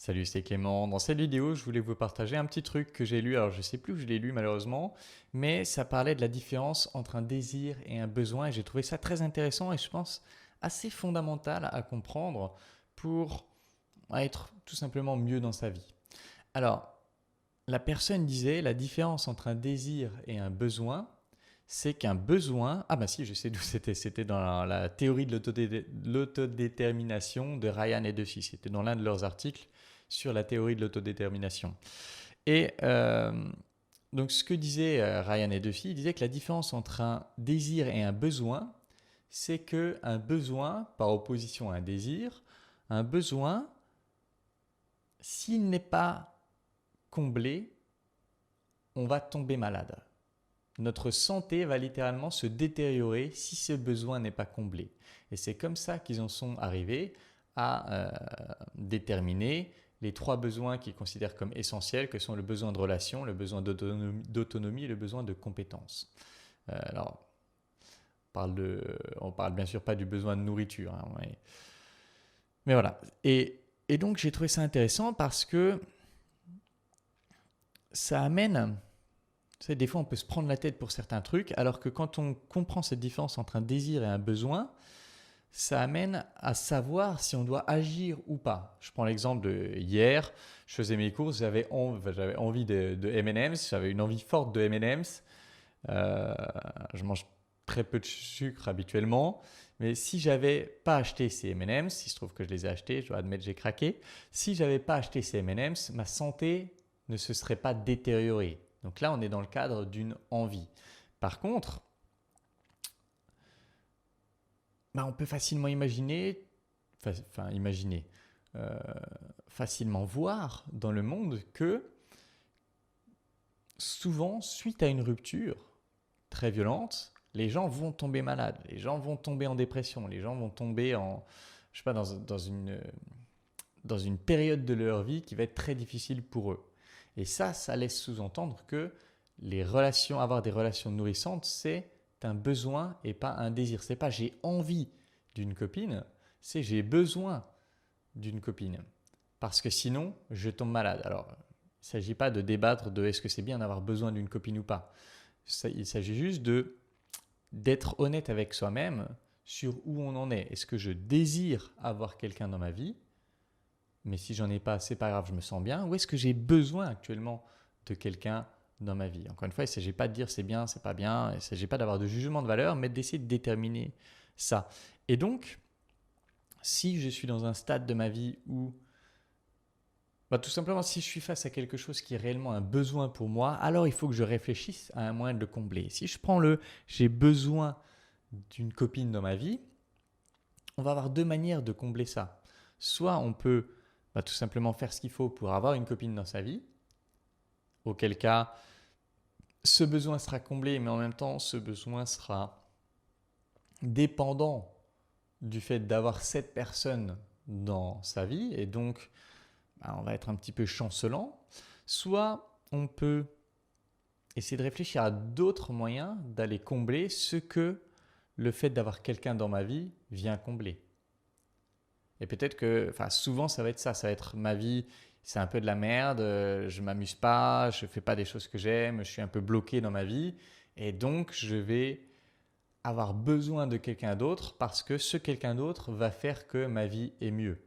Salut, c'est Clément. Dans cette vidéo, je voulais vous partager un petit truc que j'ai lu. Alors, je ne sais plus où je l'ai lu malheureusement, mais ça parlait de la différence entre un désir et un besoin. Et j'ai trouvé ça très intéressant et je pense assez fondamental à comprendre pour être tout simplement mieux dans sa vie. Alors, la personne disait la différence entre un désir et un besoin, c'est qu'un besoin. Ah, bah si, je sais d'où c'était. C'était dans la théorie de l'autodétermination de Ryan et Duffy. C'était dans l'un de leurs articles sur la théorie de l'autodétermination. Et donc, ce que disaient Ryan et Duffy, ils disaient que la différence entre un désir et un besoin, c'est qu'un besoin, par opposition à un besoin, s'il n'est pas comblé, on va tomber malade. Notre santé va littéralement se détériorer si ce besoin n'est pas comblé. Et c'est comme ça qu'ils en sont arrivés à déterminer les trois besoins qu'ils considèrent comme essentiels, que sont le besoin de relation, le besoin d'autonomie et le besoin de compétence. Alors, on parle bien sûr pas du besoin de nourriture, hein, mais voilà. Et donc j'ai trouvé ça intéressant parce que ça amène. Tu sais, des fois, on peut se prendre la tête pour certains trucs, alors que quand on comprend cette différence entre un désir et un besoin, ça amène à savoir si on doit agir ou pas. Je prends l'exemple de hier, je faisais mes courses, j'avais envie de M&M's, j'avais une envie forte de M&M's. Je mange très peu de sucre habituellement, mais si j'avais pas acheté ces M&M's, il se trouve que je les ai achetés, je dois admettre j'ai craqué, si j'avais pas acheté ces M&M's, ma santé ne se serait pas détériorée. Donc là, on est dans le cadre d'une envie. Par contre, on peut facilement euh, facilement voir dans le monde que souvent, suite à une rupture très violente, les gens vont tomber malades, les gens vont tomber en dépression, les gens vont tomber je sais pas, dans une période de leur vie qui va être très difficile pour eux. Et ça laisse sous-entendre que avoir des relations nourrissantes, c'est un besoin et pas un désir. C'est pas j'ai envie d'une copine, c'est j'ai besoin d'une copine. Parce que sinon, je tombe malade. Alors, il ne s'agit pas de débattre de est-ce que c'est bien d'avoir besoin d'une copine ou pas. Il s'agit juste d'être honnête avec soi-même sur où on en est. Est-ce que je désire avoir quelqu'un dans ma vie, mais si j'en ai pas, c'est pas grave, je me sens bien, ou est-ce que j'ai besoin actuellement de quelqu'un dans ma vie? Encore une fois, il ne s'agit pas de dire c'est bien, c'est pas bien, il ne s'agit pas d'avoir de jugement de valeur, mais d'essayer de déterminer ça. Et donc, si je suis dans un stade de ma vie où, tout simplement, si je suis face à quelque chose qui est réellement un besoin pour moi, alors il faut que je réfléchisse à un moyen de le combler. Si je prends j'ai besoin d'une copine dans ma vie, on va avoir deux manières de combler ça. Soit on peut tout simplement faire ce qu'il faut pour avoir une copine dans sa vie, auquel cas ce besoin sera comblé, mais en même temps ce besoin sera dépendant du fait d'avoir cette personne dans sa vie, et donc on va être un petit peu chancelant. Soit on peut essayer de réfléchir à d'autres moyens d'aller combler ce que le fait d'avoir quelqu'un dans ma vie vient combler. Et peut-être que, souvent ça va être ça va être ma vie, c'est un peu de la merde, je m'amuse pas, je fais pas des choses que j'aime, je suis un peu bloqué dans ma vie, et donc je vais avoir besoin de quelqu'un d'autre parce que ce quelqu'un d'autre va faire que ma vie est mieux.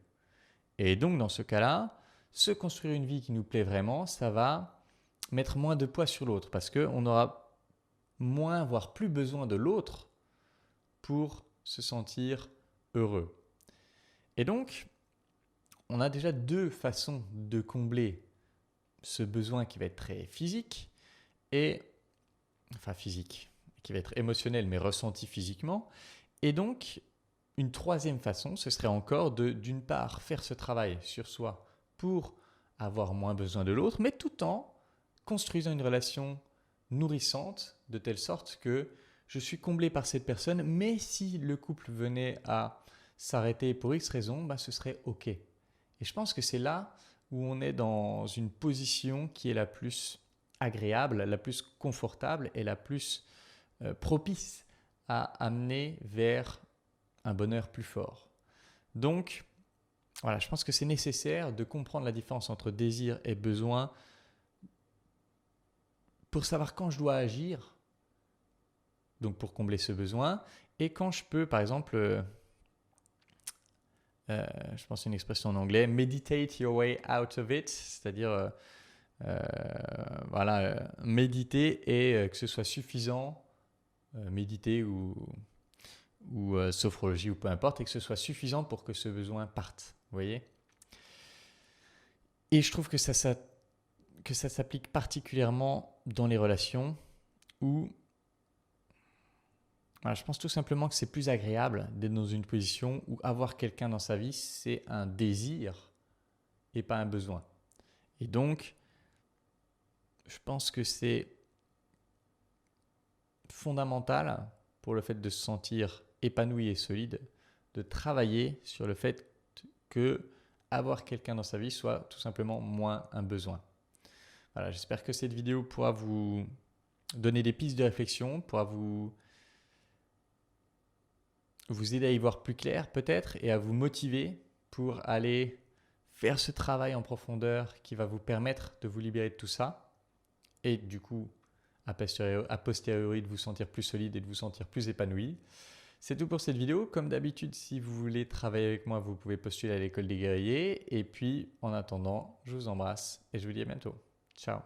Et donc dans ce cas-là, se construire une vie qui nous plaît vraiment, ça va mettre moins de poids sur l'autre parce qu'on aura moins, voire plus besoin de l'autre pour se sentir heureux. Et donc, on a déjà deux façons de combler ce besoin qui va être très physique qui va être émotionnel mais ressenti physiquement. Et donc, une troisième façon, ce serait encore d'une part, faire ce travail sur soi pour avoir moins besoin de l'autre, mais tout en construisant une relation nourrissante de telle sorte que je suis comblé par cette personne, mais si le couple venait à s'arrêter pour X raison, ce serait OK. Et je pense que c'est là où on est dans une position qui est la plus agréable, la plus confortable et la plus propice à amener vers un bonheur plus fort. Donc, voilà, je pense que c'est nécessaire de comprendre la différence entre désir et besoin pour savoir quand je dois agir, donc pour combler ce besoin, et quand je peux, par exemple, je pense une expression en anglais, meditate your way out of it, c'est-à-dire voilà, méditer et que ce soit suffisant, méditer ou sophrologie ou peu importe, et que ce soit suffisant pour que ce besoin parte. Vous voyez? Et je trouve que ça s'applique particulièrement dans les relations où voilà, je pense tout simplement que c'est plus agréable d'être dans une position où avoir quelqu'un dans sa vie, c'est un désir et pas un besoin. Et donc, je pense que c'est fondamental pour le fait de se sentir épanoui et solide, de travailler sur le fait que avoir quelqu'un dans sa vie soit tout simplement moins un besoin. Voilà, j'espère que cette vidéo pourra vous donner des pistes de réflexion, pourra vous aider à y voir plus clair peut-être et à vous motiver pour aller faire ce travail en profondeur qui va vous permettre de vous libérer de tout ça et du coup, a posteriori de vous sentir plus solide et de vous sentir plus épanoui. C'est tout pour cette vidéo. Comme d'habitude, si vous voulez travailler avec moi, vous pouvez postuler à l'école des guerriers. Et puis, en attendant, je vous embrasse et je vous dis à bientôt. Ciao.